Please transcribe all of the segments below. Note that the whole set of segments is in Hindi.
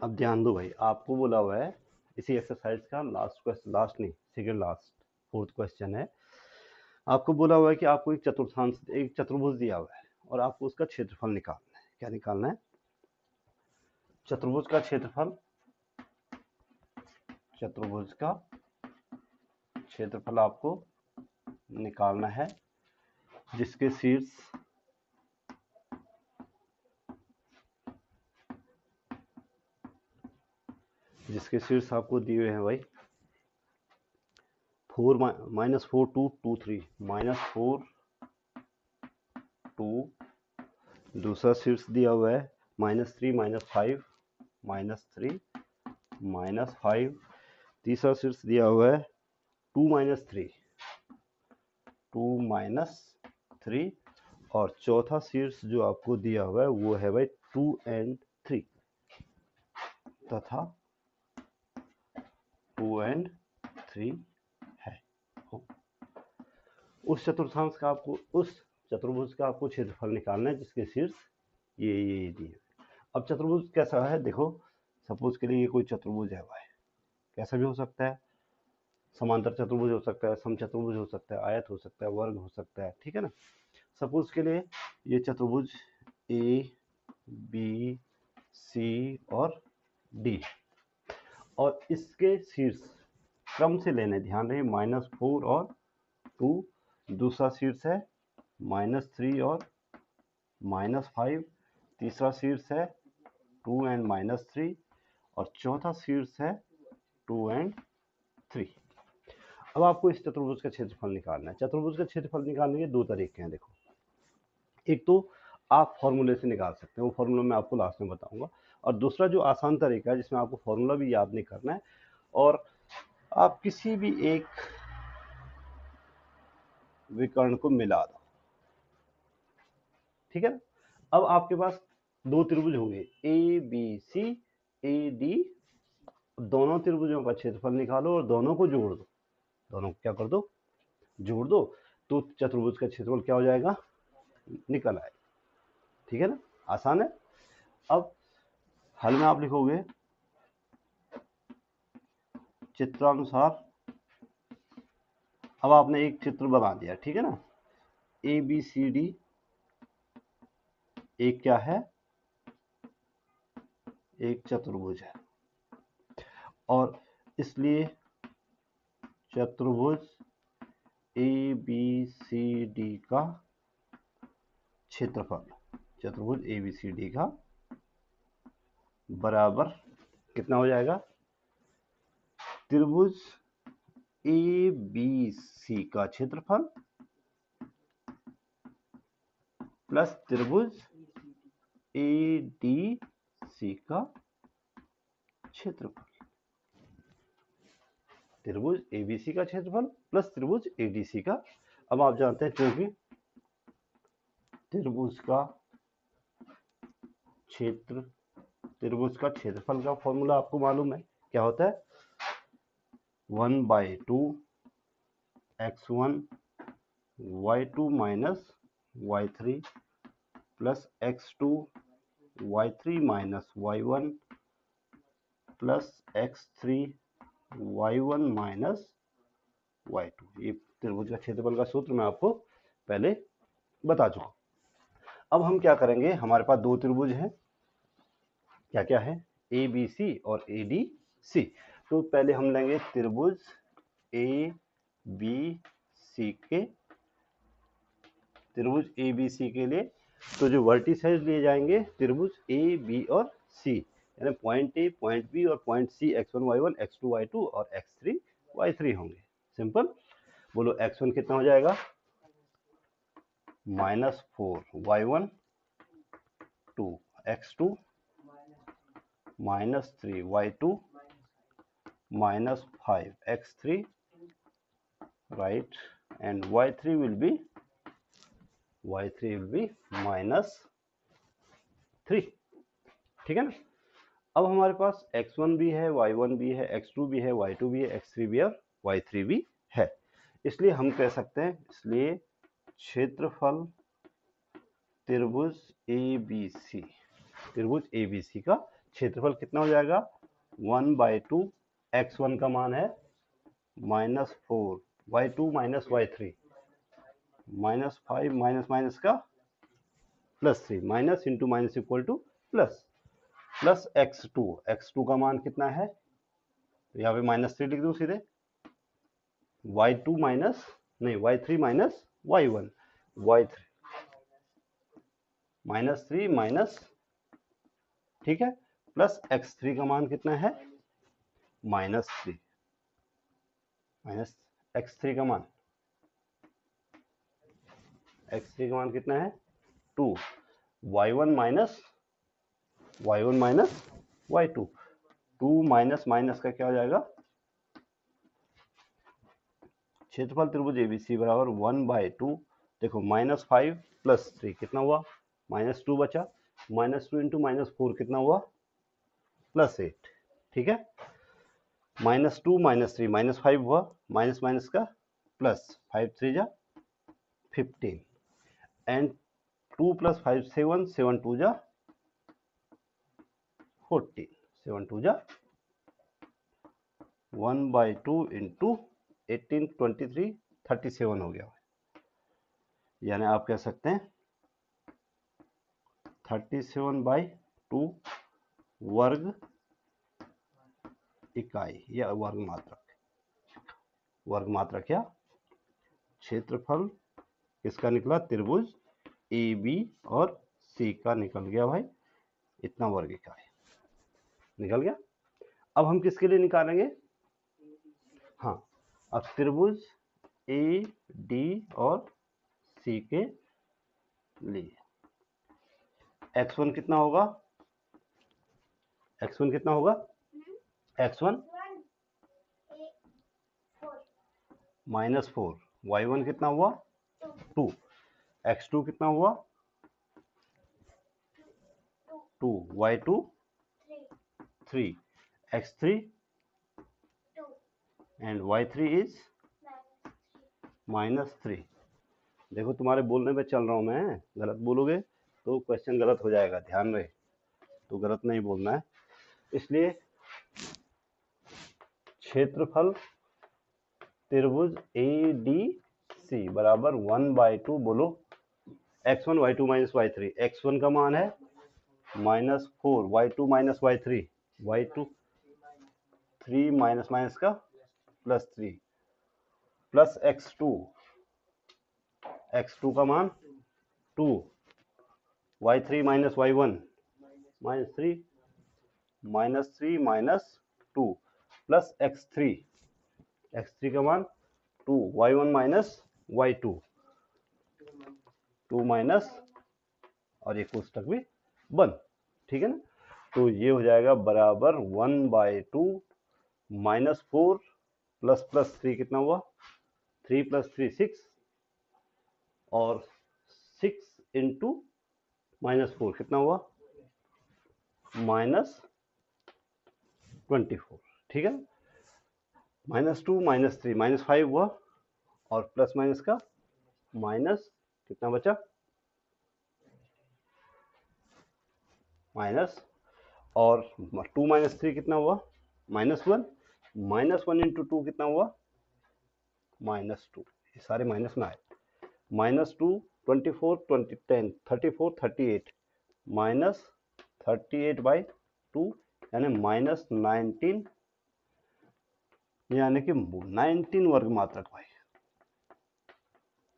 अब ध्यान दो भाई, आपको बोला हुआ है इसी एक्सरसाइज का लास्ट क्वेश्चन, लास्ट नहीं सेकंड लास्ट फोर्थ क्वेश्चन है। आपको बोला हुआ है कि आपको एक चतुर्थांश, एक चतुर्भुज दिया हुआ है और आपको उसका क्षेत्रफल निकालना है। क्या निकालना है? चतुर्भुज का क्षेत्रफल। चतुर्भुज का क्षेत्रफल आपको निकालना है, जिसके शीर्ष आपको दिए हुए हैं भाई, 4 माइनस 4 2 2 3 -4 2। दूसरा शीर्ष दिया हुआ है -3 -5 -3 -5। तीसरा शीर्ष दिया हुआ है 2 -3 2 -3। और चौथा शीर्ष जो आपको दिया हुआ है वो है भाई 2 and 3 तथा 2 and 3 है। उस चतुर्थांश का आपको, उस चतुर्भुज का आपको क्षेत्रफल निकालना है जिसके शीर्ष ये दिए। अब चतुर्भुज कैसा है देखो, सपोज के लिए ये कोई चतुर्भुज है भाई, कैसा भी हो सकता है, समांतर चतुर्भुज हो सकता है, समचतुर्भुज हो सकता है, आयत हो सकता है, वर्ग हो सकता है, ठीक है ना। सपोज के लिए ये चतुर्भुज ए बी सी और डी, और इसके शीर्ष क्रम से लेने, ध्यान रहे, -4 और 2। दूसरा शीर्ष है -3 और -5। तीसरा शीर्ष है 2 and -3 और चौथा शीर्ष है 2 and 3। अब आपको इस चतुर्भुज का क्षेत्रफल निकालना है। चतुर्भुज का क्षेत्रफल निकालने के दो तरीके हैं देखो। एक तो आप फॉर्मूले से निकाल सकते हैं, वो फॉर्मूला मैं आपको लास्ट में बताऊंगा। और दूसरा जो आसान तरीका है जिसमें आपको फॉर्मूला भी याद नहीं करना है और आप किसी भी एक विकर्ण को मिला दो, ठीक है ना। अब आपके पास दो त्रिभुज होंगे A B C A D, दोनों त्रिभुजों का क्षेत्रफल निकालो और दोनों को जोड़ दो, दोनों को क्या कर दो, जोड़ दो, तो चतुर्भुज का क्षेत्रफल क्या हो जाएगा, निकल आएगा, ठीक है ना, आसान है। अब हल में आप लिखोगे चित्रानुसार। अब आपने एक चित्र बना दिया, ठीक है ना, ए बी सी डी एक क्या है, एक चतुर्भुज है, और इसलिए चतुर्भुज ए बी सी डी का क्षेत्रफल, चतुर्भुज ए बी सी डी का बराबर कितना हो जाएगा, त्रिभुज ए बी सी का क्षेत्रफल प्लस त्रिभुज ए डी सी का क्षेत्रफल। त्रिभुज एबीसी का क्षेत्रफल प्लस त्रिभुज एडीसी का। अब आप जानते हैं क्योंकि त्रिभुज का क्षेत्रफल का फॉर्मूला आपको मालूम है क्या होता है, 1/2 x1 y2 minus y3 plus x2 y3 minus y1 plus x3 y1 minus y2। ये त्रिभुज का क्षेत्रफल का सूत्र मैं आपको पहले बता चुका। अब हम क्या करेंगे, हमारे पास दो त्रिभुज हैं, क्या क्या है, ए बी सी और ए डी सी। तो पहले हम लेंगे त्रिभुज ए बी सी के, त्रिभुज ए बी सी के लिए तो जो वर्टिसेस लिए जाएंगे त्रिभुज ए बी और सी, यानी पॉइंट ए पॉइंट बी और point C x1 y1 x2 y2 और x3 y3 होंगे। सिंपल, बोलो x1 कितना हो जाएगा, -4 y1 2 x2 -3 y2 -5 x3, right, and y3 will be -3, ठीक है ना। अब हमारे पास x1 भी है, y1 भी है, x2 भी है, y2 भी है, x3 भी है और y3 भी है। इसलिए हम कह सकते हैं, इसलिए क्षेत्रफल त्रिभुज ए बी सी त्रिभुज ABC का क्षेत्रफल कितना हो जाएगा 1/2 x1 का मान है -4 y2 माइनस y3 -5 माइनस का +3 minus into minus equal two plus plus x2 का मान कितना है तो यहाँ पे -3 लिख दूं सीधे y2 माइनस नहीं y3 minus y1 y3 -3 minus ठीक है प्लस x3 का मान कितना है -3 माइनस x3 का मान कितना है 2 y1 minus y2 2 minus minus का क्या हो जाएगा क्षेत्रफल त्रिभुज ABC बराबर 1/2 देखो -5 + 3 कितना हुआ -2 बचा -2 इंटू -4 कितना हुआ +8 ठीक है -2 -3 -5 हुआ माइनस का प्लस 5 3 जा 15 एंड 2 + 5 7 7 2 जा 14 7 2 जा 1/2 इंटू 18 23 37 हो गया यानी आप कह सकते हैं 37/2 वर्ग इकाई या वर्ग मात्रक या क्षेत्रफल किसका निकला त्रिभुज AB और C का निकल गया भाई इतना वर्ग इकाई निकल गया अब हम किसके लिए निकालेंगे हाँ अब त्रिभुज AD और C के लिए x1 कितना होगा x1 -4 y1 कितना हुआ 2 x2 कितना हुआ 2 y2 3 x3 and y3 is -3 देखो तुम्हारे बोलने पे चल रहा हूं मैं गलत बोलोगे तो क्वेश्चन गलत हो जाएगा ध्यान रहे तो गलत नहीं बोलना है इसलिए क्षेत्रफल त्रिभुज ADC बराबर 1/2 बोलो x1 y2 minus y3 x1 का मान है -4 y2 minus y3 y2 3 minus का +3 प्लस x2 का मान 2 y3 minus y1 -3 -2 plus x3 का मान 2 y1 माइनस y2 2 माइनस और ये कोष्टक भी बंद ठीक है ना तो ये हो जाएगा बराबर 1/2 -4 प्लस 3 कितना हुआ 3 + 3 6 और 6 इंटू -4 कितना हुआ -24 ठीक है -2 -3 -5 हुआ और प्लस माइनस का माइनस कितना बचा माइनस और 2 - 3 कितना हुआ -1 -1 इंटू 2 कितना हुआ -2 ये सारे माइनस में आए -2 24 20 10 34 38 -38/2 यानी -19 यानी कि 19 वर्ग मात्रक भाई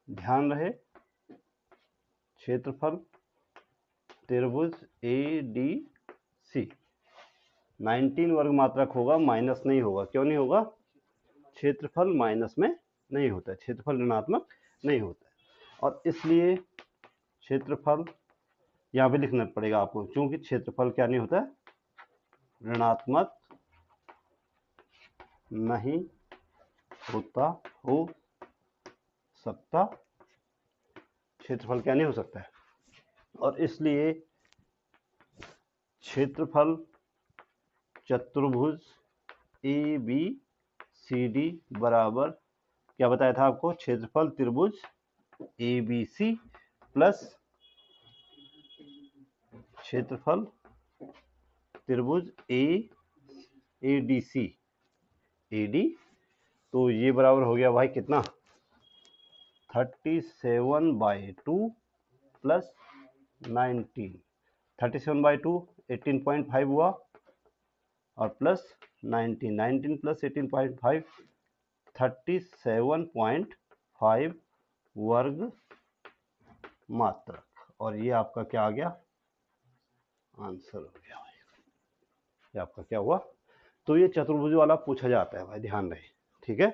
ध्यान रहे क्षेत्रफल त्रिभुज ADC 19 वर्ग मात्रक होगा माइनस नहीं होगा क्यों नहीं होगा क्षेत्रफल माइनस में नहीं होता है क्षेत्रफल ऋणात्मक नहीं होता है और इसलिए क्षेत्रफल यहाँ पे लिखना पड़ेगा आपको क्योंकि क्षेत्रफल क्या नहीं होता है ऋणात्मक नहीं होता हो सकता क्षेत्रफल क्या नहीं हो सकता है और इसलिए क्षेत्रफल चतुर्भुज ABCD बराबर क्या बताया था आपको क्षेत्रफल त्रिभुज ABC प्लस क्षेत्रफल त्रिभुज ADC AD, तो ये बराबर हो गया भाई कितना 37/2 प्लस 19, 37/2 18.5 हुआ और प्लस 19 प्लस 18.5 37.5 वर्ग मात्रक, और ये आपका क्या आ गया आंसर हो गया भाई। ये आपका क्या हुआ, तो ये चतुर्भुज वाला पूछा जाता है भाई, ध्यान रहे, ठीक है।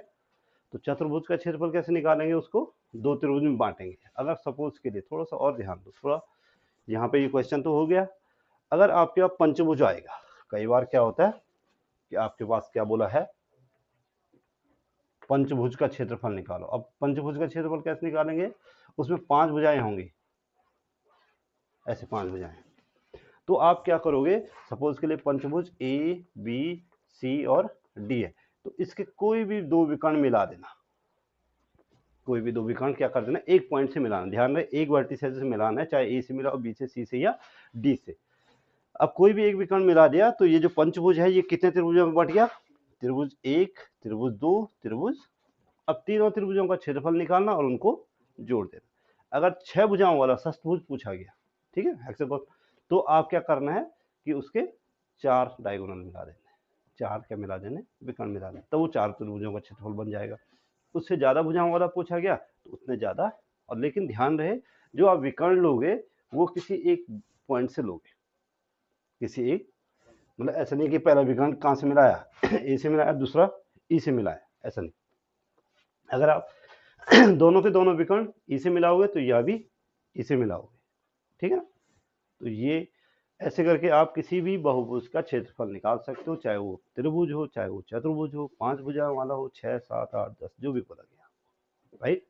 तो चतुर्भुज का क्षेत्रफल कैसे निकालेंगे, उसको दो त्रिभुज में बांटेंगे। अगर सपोज के लिए थोड़ा सा और ध्यान दो, थोड़ा यहाँ पे ये क्वेश्चन तो हो गया। अगर आपके पास पंचभुज आएगा, कई बार क्या होता है कि आपके पास क्या बोला है पंचभुज का क्षेत्रफल निकालो। अब पंचभुज का क्षेत्रफल कैसे निकालेंगे, उसमें 5 भुजाएं होंगी, ऐसे 5 भुजाएं। तो आप क्या करोगे, सपोज के लिए पंचभुज ABC और D है, तो इसके कोई भी दो विकर्ण मिला देना, कोई भी दो विकर्ण क्या कर देना, एक पॉइंट से मिलाना। ध्यान रहे एक वर्टिसेस से मिलाना है, चाहे A से मिलाओ, B से, C से या D से। अब कोई भी एक विकर्ण मिला दिया तो ये जो पंचभुज है ये कितने त्रिभुजों में बट गया, त्रिभुज 1, त्रिभुज 2, त्रिभुज। अब तीनों त्रिभुजों का क्षेत्रफल निकालना और उनको जोड़ देना। अगर 6 भुजाओं वाला षष्ठभुज पूछा गया, ठीक है हेक्सागोन, तो आप क्या करना है कि उसके 4 डायगोनल मिला देने, 4 क्या मिला देने, विकर्ण मिला देने, तो वो 4 त्रिभुजों का क्षेत्रफल बन जाएगा। उससे ज्यादा भुजाओं वाला पूछा गया तो उतने ज्यादा, और लेकिन ध्यान रहे जो आप विकर्ण लोगे वो किसी एक पॉइंट से लोगे, किसी एक, मतलब ऐसा नहीं कि पहला विकर्ण कहाँ से मिलाया ए से मिलाया, दूसरा ई से मिलाया, ऐसा नहीं। अगर आप दोनों के दोनों विकर्ण ई से मिलाओगे तो यह भी ई से मिलाओगे, ठीक है ना। तो ये ऐसे करके आप किसी भी बहुभुज का क्षेत्रफल निकाल सकते हो, चाहे वो त्रिभुज हो, चाहे वो चतुर्भुज हो, 5 भुजाओं वाला हो, 6, 7, 8, 10 जो भी बोला गया, राइट।